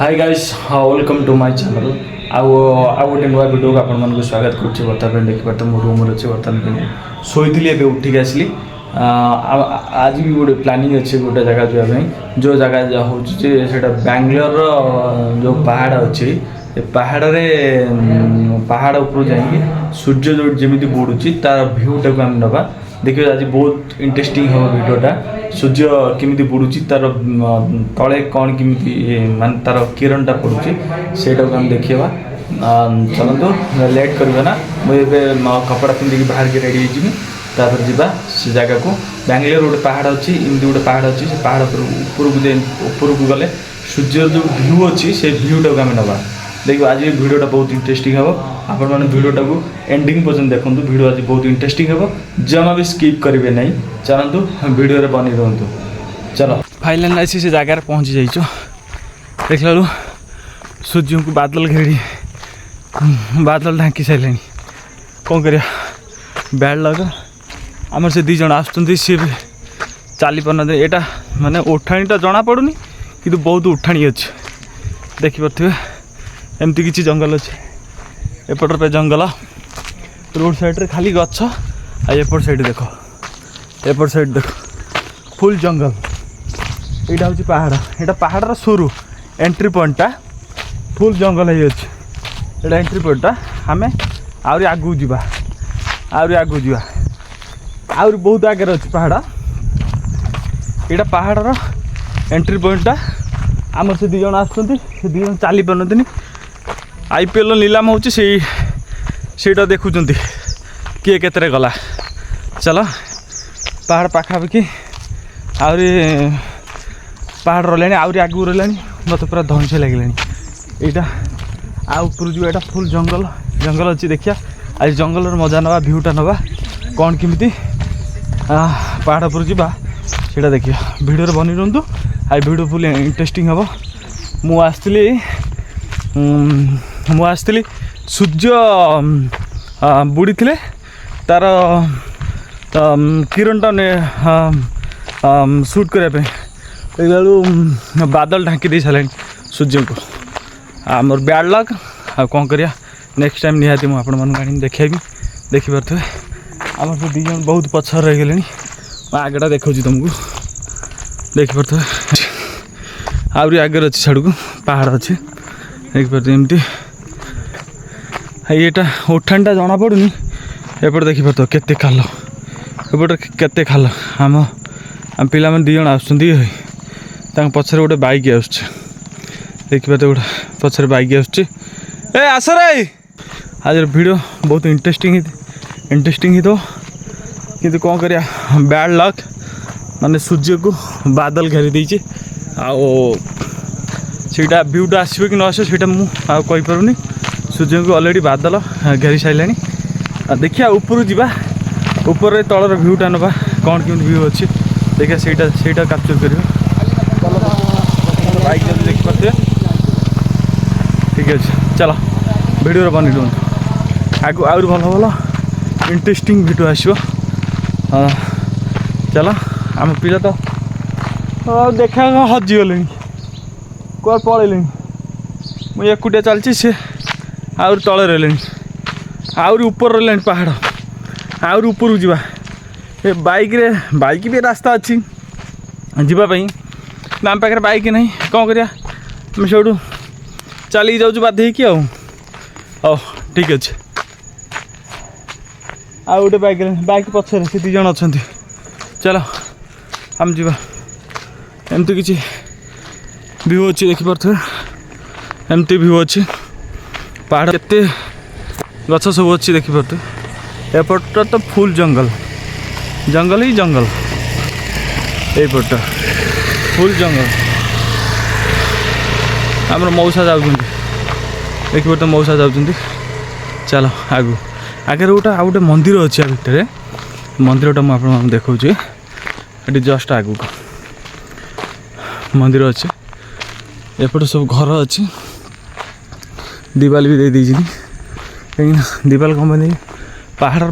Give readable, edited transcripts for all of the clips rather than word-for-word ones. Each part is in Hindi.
Hi guys welcome to my channel आउ गोटे नुआ वीडियो को आपण मन स्वागत करुच्ची। बर्तमान देखिए तो मो रूम अच्छे बर्तमान शोली एवं उठिक आसली। आज भी गोटे प्लानिंग अच्छे गोटे जगह जावाई जो जगह होटा बांग्लोर जो पहाड़ अच्छे पहाड़ रे पहाड़ उपर जाइए सूर्य जो जमी बुड़ूची तार भ्यूटा को आम नवा देखिए। आज बहुत इंटरेस्टिंग हम वीडियोटा सूर्य केमी बुड़ूची तार तले कौन केमी मान तार किरणटा पड़ूची सेटा को आम देखा। चलते लेट करवा ना मुझे कपड़ा पिंधिक बाहर के रेडी होपर जा से जगह को बांग्लोर गोटे पहाड़ अच्छी एमती गोटे पहाड़ अच्छी से पहाड़ ऊपर को गले सूर्य जो भ्यू अच्छी से भ्यूटा को आम नवा। देखो आज वीडियोटा बहुत इंटरेस्टिंग हम आपण मैंने वीडियोटा को एंडिंग पर्यटन देखो। वीडियो आज बहुत इंटरेस्टिंग हम जमा भी स्किप करेंगे नहीं। चलतु वीडियो बनी रुहतु। चलो फाइनल आसी से जगार पहुँची जाइछ। देख लु सूर्य को बादल घेरी बादल ढांकी सारे कौन कर बैड लग आमर से दी जन आसुँच सी भी चली पार यहाँ माने उठाणीटा जना पड़ूनी कि बहुत उठाणी अच्छे देखिपे एमती किसी जंगल अच्छे एपटर पे जंगल रोड साइड रे खाली गछ एपट साइड देख एपट साइड देख फुल जंगल यहाँ हूँ पहाड़ यहाँ पहाड़ शुरू एंट्री पॉइंटा फुल जंगल है अच्छे यहाँ एंट्री पॉइंटा आम आहरी आगू जा आहरी आगू जा आहरी बहुत आगे अच्छे पहाड़ यहाँ पहाड़ एंट्री पॉइंटा आम से दीज आसुँच से दीज चली पारती आईपीएल नीलाम हो सीटा देखुं किए केतरे गला। चलो पहाड़ पाखापाखि आहरी पहाड़ रहा आहरी आगू रहा मत पूरा धंस लगे यहाँ आपर जो यहाँ फुल जंगल जंगल अच्छी देखिया। आज जंगल मजा नवा भ्यूटा नवा कौन किमिति पहाड़ पर जाटा देखिए वीडियो बनी रुहतु। आज वीडियो फुल इंटरेस्टिंग हम मुझे सूर्य बुड़ी थे तार किरणटा सुट करने बादल ढांकी दे सारे सूर्य को आमर बैड लक आ कौन करिया नेक्स्ट टाइम निहाती मुझे देखेबी देखिपे आम से दीज बहुत पछर रही गले आगेटा देखा तुमको देखिपे आहरी आगे अच्छे छाड़ को पहाड़ अच्छे देखिपे एमती यहाँ उठाणीटा जना पड़ूनी एपटे देखिपे केते खाल एपटे केते खाल आम आम पिला दीज आसुँच पछरे गोटे बाइक आस देखिपे गोटे पछरे बाइक आस रे। आज वीडियो बहुत इंटरेस्टिंग ही तो किंतु कौन करिया बैड लक माने सूर्य को बादल घेरी देइछे आटा भ्यूटा आसो कि न आसो से मुझे सूर्य को ऑलरेडी बादल घेरी सारे देखिया ऊपर जा ऊपर तलर भ्यूटा नवा कौन केमती भ्यू अच्छी देखिए ସେଇଟା कैप्चर कर बाइक देखिपे ठीक अच्छे। चलो वीडियो बनी रुहतु आगु आहुरी भल भल इंटरेस्टिंग वीडियो आसो। चलो आम पिला तो देखा हजिगले कौन पलैले मुझे एकुटिया चलती सी आहरी तले रही आहरी ऊपर रही पहाड़ आहरी ऊपर जा बाइक भी रास्ता अच्छी जावाई आम पाखे बाइक नहीं कौन करिया से चलिक जाऊँ बाध्य हो ठीक अच्छे। आ गोटे बाइक पछरे से दीज अच्छा चलो आम जा एमती किसी व्यू अच्छी देखिपे एमती व्यू अच्छी पहाड़ केते गछ सब अच्छी देखिपे एपट तो फुल जंगल जंगल ही जंगल एपट फुल जंगल आम मौसा जाऊँ देखिए तो मौसा जाऊँ। चलो आगू आगे गोटे आ गए मंदिर अच्छे भितर मंदिरटा मुझे देखा ये जस्ट आगू मंदिर अच्छे एपटे सब घर अच्छे दीवाल भी दे दीजिए कहीं दीवाल कम नहीं पहाड़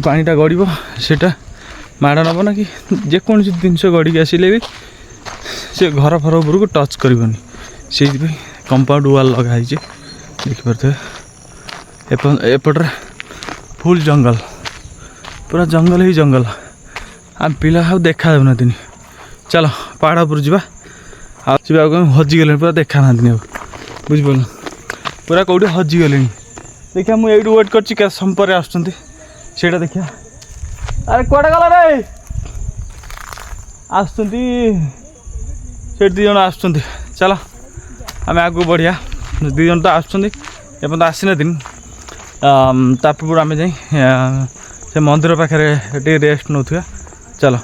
पानीटा गड़ब सेटा माड़ नब ना कि जेकोसी जिनस गड़ी आसिले भी से घर फर उपरको टच करनी से कंपाउंड वाल लगाई देखिपे एपटे फुल जंगल पूरा जंगल ही जंगल आम पिला हाउ देखा ना दिन चलो पहाड़ पर जा हजिगले पूरा देखा ना दिन बुझिपार पूरा कौटे हजिगले देखिए मुझे वेट कर संपर आसटा देखिए अरे कड़े गला रे आस दीज आस चलो आम आगे बढ़िया दीज तो आसपन आसी दिन तापर आम जा से मंदिर पाखे रेस्ट नौ चलो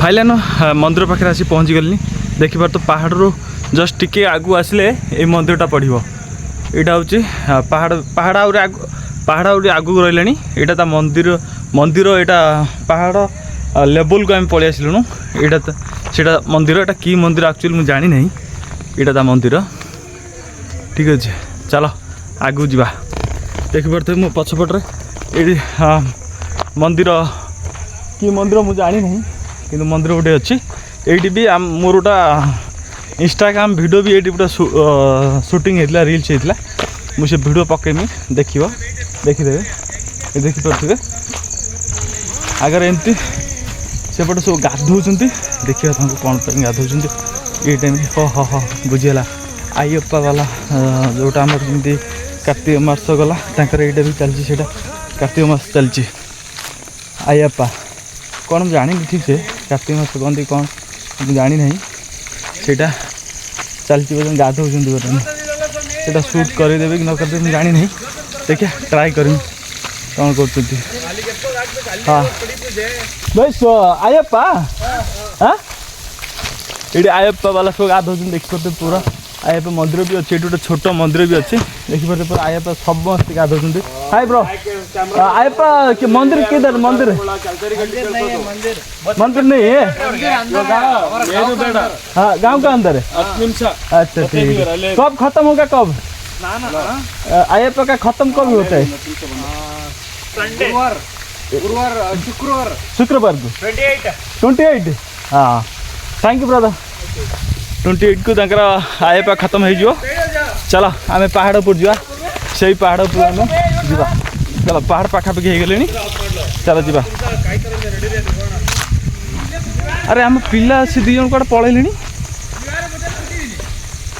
फाइलान मंदिर पाखे आसी पहुँची गली देखिपार तो पहाड़ रू जस्ट टिके आगू आसिले ये मंदिरटा पड़ो यहाँ हूँ पहाड़ आगू रहा यहाँ मंदिर मंदिर यहाँ पहाड़ लेवल को आम पलि आसलुणु यहाँ मंदिर यहाँ कि मंदिर एक्चुअली मुझे जानी ना यहाँ मंदिर ठीक अच्छे चलो आगू जा देखिपे मो पछपटे ये मंदिर कि मंदिर मुझे जानी ना कि मंदिर गोटे अच्छी ये भी मोर गोटा इंस्टाग्राम वीडियो भी ये गोटे शूटिंग होता रील्स होता मुझे वीडियो पकेमी देखिदे देखिपे अगर एमती सेपटे सब गाधौ देखिए कौन पर गाधौ ये टाइम हाँ बुझीगला आईअप्पा वाला जोटा आम जमी कार्तिक मास गला यहाँ भी चलती कार्तिक मास चलती आईअप्पा कौन मुझे जानी ठीक से कार्तिक मास कहते कौन मुझे जानी ना ସେଇଟା ଚାଲିଛି ବର୍ତ୍ତମାନ ଗାଧଉଛନ୍ତି ବର୍ତ୍ତମାନ ସେଇଟା ସୁଟ୍ କରିଦେବେ କି ନ କରିଦେବେ ମୁଁ ଜାଣିନି ଦେଖିଆ ଟ୍ରାଏ କରିମି କ'ଣ କରୁଛନ୍ତି ହଁ ଭାଇ ଆୟପ୍ପା ହଁ ଏଇଠି ଆୟପ୍ପା ବାଲା ସବୁ ଗାଧଉଛନ୍ତି ଦେଖିପାରୁଥିବେ ପୁରା ଆୟପ୍ପା ମନ୍ଦିର ବି ଅଛି ଏଠି ଗୋଟେ ଛୋଟ ମନ୍ଦିର ବି ଅଛି ଦେଖିପାରୁଥିବେ ପୁରା ଆୟପ୍ପା ସମସ୍ତେ ଗାଧଉଛନ୍ତି ହାଇ ବ୍ରୋ आयप्पा मंदिर किधर मंदिर मंदिर नहीं है हाँ गांव का अंदर है अच्छा ठीक है कब खत्म होगा कब आयप्पा का खत्म कब होता है शुक्रवार को 28 हाँ थैंक यू ब्रदर 28 को आयप्पा खत्म हो चलो आम पहाड़ पर जा से पहाड़ पर आम जा चलो पहाड़ पाखापाखि हो गले चलो जी अरे आम पिला से दी जन कड़े पलैले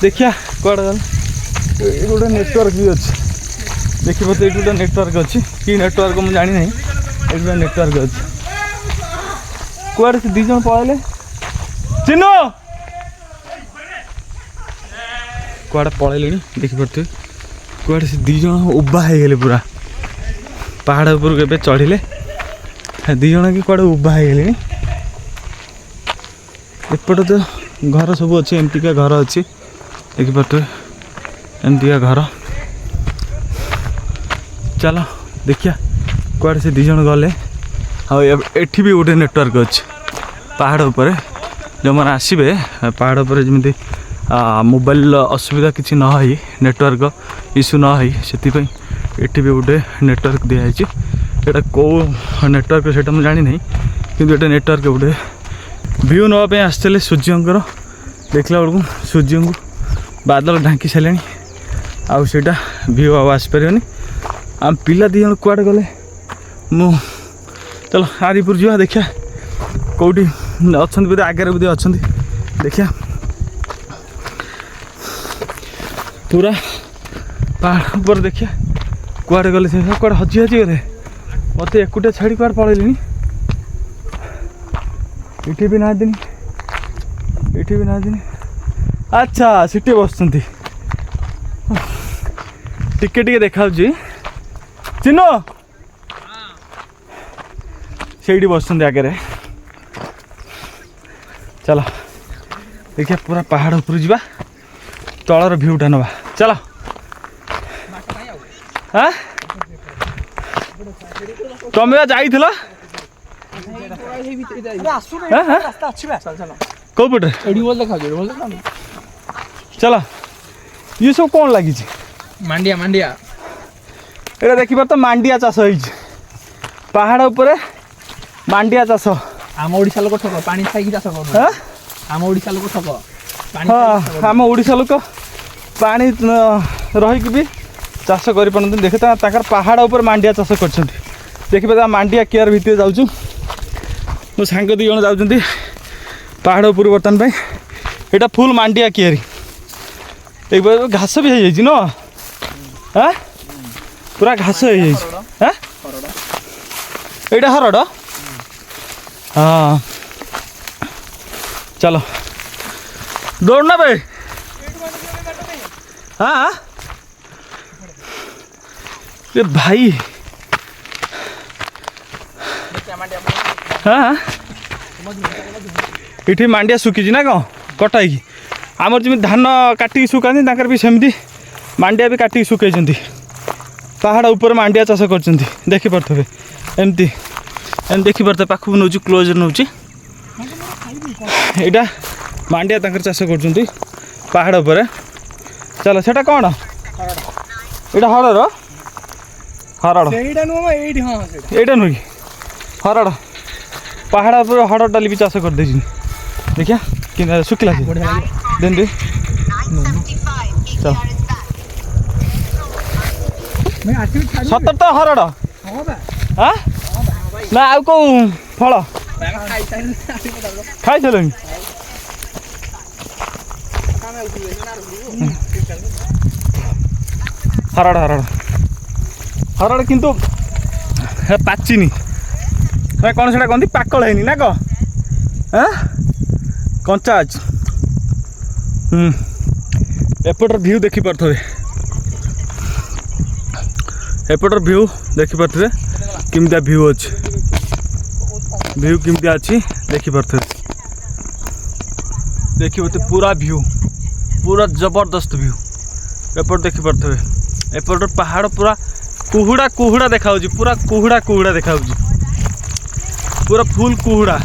देखिया कड़े गल गोटे नेटवर्क भी अच्छे देखिए ये गोटे नेटवर्क अच्छी कि नेटवर्क मुझे जानी ना ये गोटे नेटवर्क अच्छी कड़े से दी जन पलैले चिन्ह कड़े पलैले देखिपे कड़े से दी जन उबा हो गले पूरा पहाड़ उपर के चढ़िले दी जन कि कड़े उबा हो गले एपटे तो घर सब अच्छे एमतीका घर अच्छी देखिपे एमतीका घर चलो देखिया कड़े से दी जन गले एठी भी गोटे नेटवर्क अच्छे पहाड़ उपर जो मैंने आसबे पहाड़ उपर जमी मोबाइल असुविधा किसी न हो नेटवर्क इश्यू न हो से एठी भी गोटे नेटवर्क दिखाई यहाँ कौ नेटवर्क से मुझे जानी ना कि ये नेटवर्क गोटे व्यू नापे आसते सूर्यंकर देखला बेलू सूर्य को बादल ढांकी सारे आईटा व्यू आसपार आम पिला दी जन कुआड़े गले मु चलो आरिपुर जा देखिया कौटी अच्छा बोधे आगे बोधे अच्छा देखिया पूरा पहाड़ पर देखिया कुआड़े गले कड़े हजी हजी गले मत एकुटिया छाड़ी कुआड़े पलैली इटी भी ना दिन इटी भी ना दिन अच्छा सीटे बस टिके टिके देखा चिन्ह से बस आगे चलो देखिए पूरा पहाड़ ऊपर जा तलर भ्यूटा नवा चलो हाँ तुम्हें जाई कौ पटे चलो ये सब कौन लगी मांडिया मांडिया ये देखिए तो मांडिया चाष हो पहाड़ उपर मांडिया चाष आम ओडिशा लोक ठक पानी खाई चाष कर आम ओडिशा लोक ठक हाँ आम ओडिशा लोक पानी रहीकि भी चाष कर देखे पहाड़ उपर मांडिया चाष कर देखिए मांडिया केयर भितर जाऊँ मो सांग दी जन जाऊँ पहाड़ उपर बर्तमान यहाँ फुल मांडिया केयर एक बार घास भी हो न हाँ पूरा घास हो हाँ हरड़ हाँ चलो दौड़ना भाई हाँ ये भाई हाँ ये मांडिया सुखी ना कौन कटाई आमर जमी धान काटिक सुखाती भी सेमती मांडिया भी काटिक सुखई पहाड़ ऊपर मांडिया चाष कर देखिपे एमती देखिपे पाखक नौ क्लोज नौ यहाँ मांडिया चाष कर पहाड़ उपर चलो सेटा कौन यहाँ हरड़ हरड़ यहाँ नुह कि हरड़ पहाड़ उपर हरड़ डाली भी चाष कर देखिया कि सुखिला देन दे चल सतर तो हरड़ हाँ ना आउ कौ फल खाई सारे हरड़ हरड़ हरड़ किंतु पाचिनी कौन से कहती पाकल है ना कह हाँ कंचा अच्छी एपटर व्यू देखिपे एपटर व्यू देखिपे किमिया व्यू अच्छी व्यू किमिया अच्छी देखिपे देखिए पूरा व्यू पूरा जबरदस्त व्यू एपट देखिपे एपट पहाड़ पूरा कुहुड़ा कुहुड़ा देखा पूरा कुहुड़ा कुहुड़ा देखा पूरा फुल कुहुड़ा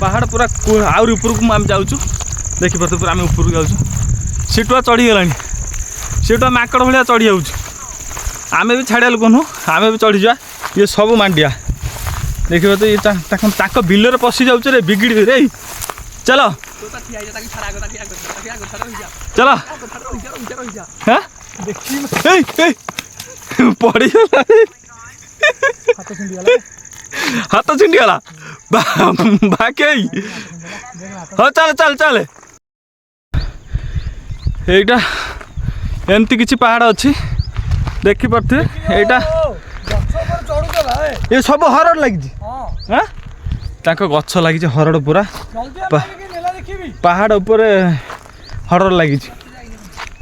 पहाड़ पूरा आउरी उपरकू आम जाऊँ देखिपे पूरा आम उपरकू जाऊँ सीटुआ चढ़ीगला सीटुआ माकड़ भाया चढ़ी जाऊँ आमे भी छाड़िया लोक नुह आमे भी चढ़ी जा ये सब मांडिया देखिए तो ये बिलर पशि जाऊँ रे बिगिड़ रे चलो चलो हाँ पड़ी हाथ छिंडीगला बाके हाँ चल चल चल এইটা एमती किसी पहाड़ अच्छी देखिपे এইটা ये सब हरड़ लगी हाँ गछ लगी हरड़ पूरा पहाड़ उपर हरड़ लगी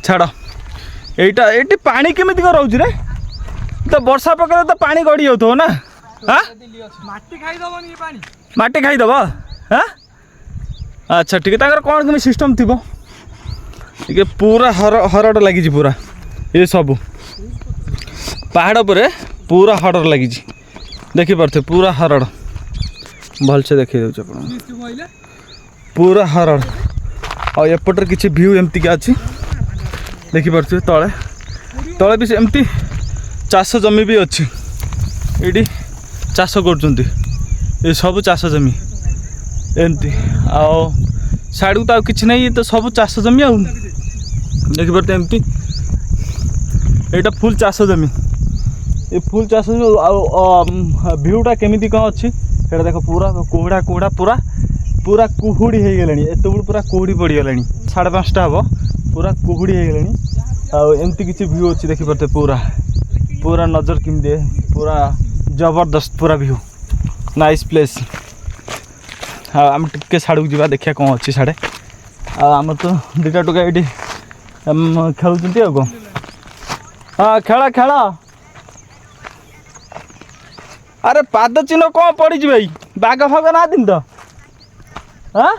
छाड़ এইটা ଏଠି पानी केमिति रोचे रे तो वर्षा पकड़े तो पानी गड़ी जाऊ ना हाँ माटी खाईदब हाँ अच्छा ठीक है कौन कमी सिस्टम थी टे पूरा हरड़ लगी पूरा ये सब पहाड़ पर पूरा हरड़ लगी देखिपे पूरा हरड़ भलसे देखी दूँ पूरा हरड़ और एपटर किसी व्यू एमती क्या अच्छी देखिपे तले तले भी एमती चाष जमी भी अच्छी ये चाष कर सब चाष जमी एमती आड़ू तो किसी नहीं तो सब चाष जमी आ देखिपे एमती यहाँ फुल चाष जमी ये फुल चाष भ्यूटा केमी कौन अच्छी ये देख पूरा कुहुड़ा कुहुड़ा पूरा पूरा कुहुड़ी हो गलानी एत बड़ पूरा कुहुड़ी पड़गला 5:30 हम पूरा कुहुड़ी हो गलानी आमती किसी व्यू अच्छी देखिपे पूरा पूरा नजर किमती पूरा जबरदस्त पूरा व्यू नाइस प्लेस हाँ आम टे साड़ू जा देखिए कौन अच्छी साढ़े आम तो दुटा टोका ये खेलुंट कौन हाँ खेला खेला अरे पाद चिन्ह कौन पड़ी भाई बाघ फाग ना दिन तो हाँ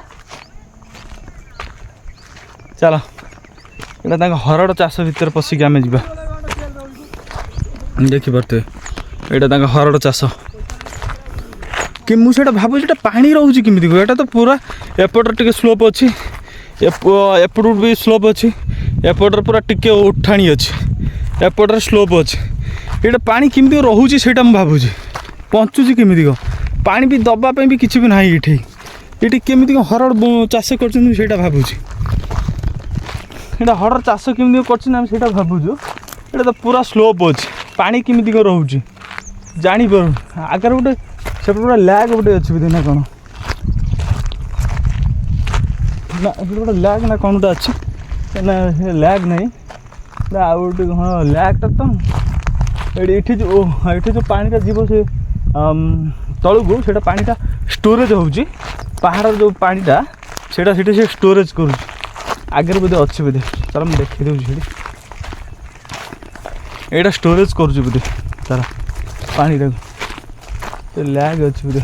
चलो यहाँ हरड़ चाष भितर पशिक आम जा देखिपे यहाँ हरड़ चाष कि मुझे भाव पानी रोचे किमिति यहाँ तो पूरा एपटर टे स्लोप अच्छी एपट भी स्लोप अच्छी एपटर पूरा टिके उठाणी अच्छी एपटर स्लोप अच्छी ये पानी किमिति रोचे से भावुँ पहुँचुची किमिति पानी भी दबापी भी किसी भी ना ये ये केमी हरड़ चाष कर भावुँ हरड़ चाष केमी कर भावुँ ये तो पूरा स्लोप अच्छे पानी केमी रोचे जापर आगे गोटे से पूरा लैग गोटे अच्छे बोधे ना कौन ना गोटे लैग ना कौन गोटे अच्छे ना लैग नहीं आ गोटे हाँ लैगटा तो ये जो पानी जीव से तलू को से पानीटा स्टोरेज होची पहाड़ जो पानीटा से स्टोरेज कर आगे बोधे अच्छे बोधे चल मुझे देखी दूसरी यहाँ स्टोरेज कर बोधे तार पानी तो लैग अच्छे बोधे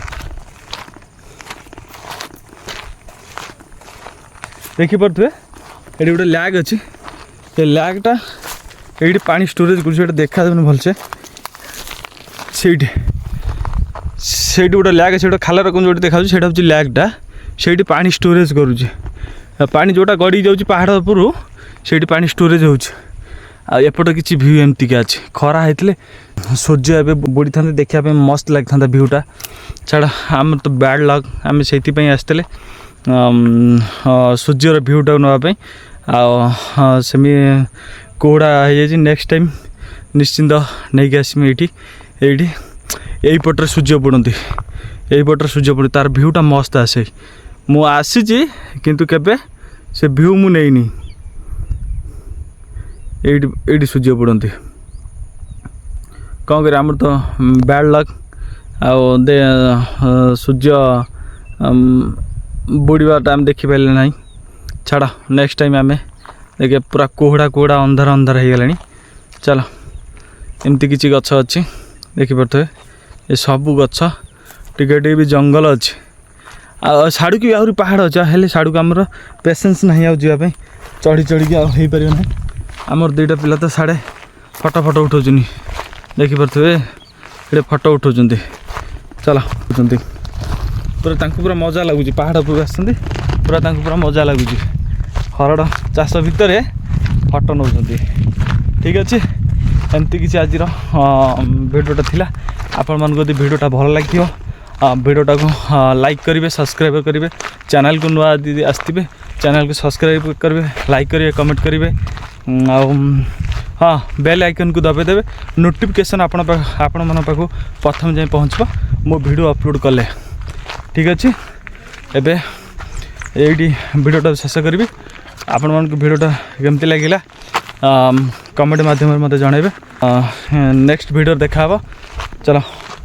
देखिपे ये गोटे लैग अच्छी ये लैगटा ये पानी स्टोरेज कर देखा भलसे से गोटे लैग से खाला रकम जो देखा से हूँ लैगटा से पानी स्टोरेज करुचे पानी जोटा गड़ी जाऊँगी पहाड़ उपरू से पानी स्टोरेज होपट किसी भ्यू एमती अच्छे खरा होते सूर्य एवं बुड़ी था देखा मस्त लगी था भ्यूटा छाड़ आम तो बैड लक आम से आसते सूर्यर भ्यूटा नापी आमी कोड़ा हो नेक्स्ट टाइम निश्चिंत नहीं आसमी ये यही पटर सूर्य पड़ती यही पटर सूर्य पड़ती तार भ्यूटा मस्त आसे मु आसी किंतु केबे से भ्यू मु नहीं ये सूर्य पड़ती कौन कर आमर तो बैड लक दे सूर्य बुड़वा टाइम देखिपारे ना छाड़ नेक्स्ट टाइम आम देखे पूरा कोहड़ा कोहड़ा अंधार अंधार हो गला चलो एमती किसी गछ अच्छी देखिपे ये सबू गछ टे भी जंगल अच्छे साड़ू की आहरी पहाड़ अच्छे हेल्ले साड़ू को आमर पेसेंस नहीं आ जावाई चढ़ी चढ़ी हो पार ना आमर दुईटा पिला तो साढ़े फटो फटो उठाऊँ देखिपे ये फटो उठाऊँ चलो पूरा पूरा मजा लगुच पहाड़ उपरକୁ आसते पूरा पूरा मजा लगुच हरड़ चाष भितर फटो नौ ठीक अच्छे एमती किसी आज भिडियोटा थिला आपण मान यदि भिडियोटा भल लगे भिडियोटा को लाइक करेंगे सब्सक्राइब करेंगे चैनल को नुआ दीदी आसते चैनल को सब्सक्राइब करेंगे लाइक करेंगे कमेंट करेंगे हाँ बेल आइकन को दबाई देवे नोटिफिकेशन आपण मन पाखु प्रथम जाए पहुँचब मो वीडियो अपलोड कले ठीक अच्छे एबे ये वीडियोटा शेष करी आपण मन वीडियोटा केमती लगिला कमेंट माध्यम मत जनइबे नेक्स्ट वीडियो देखा चलो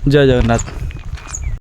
जय जगन्नाथ।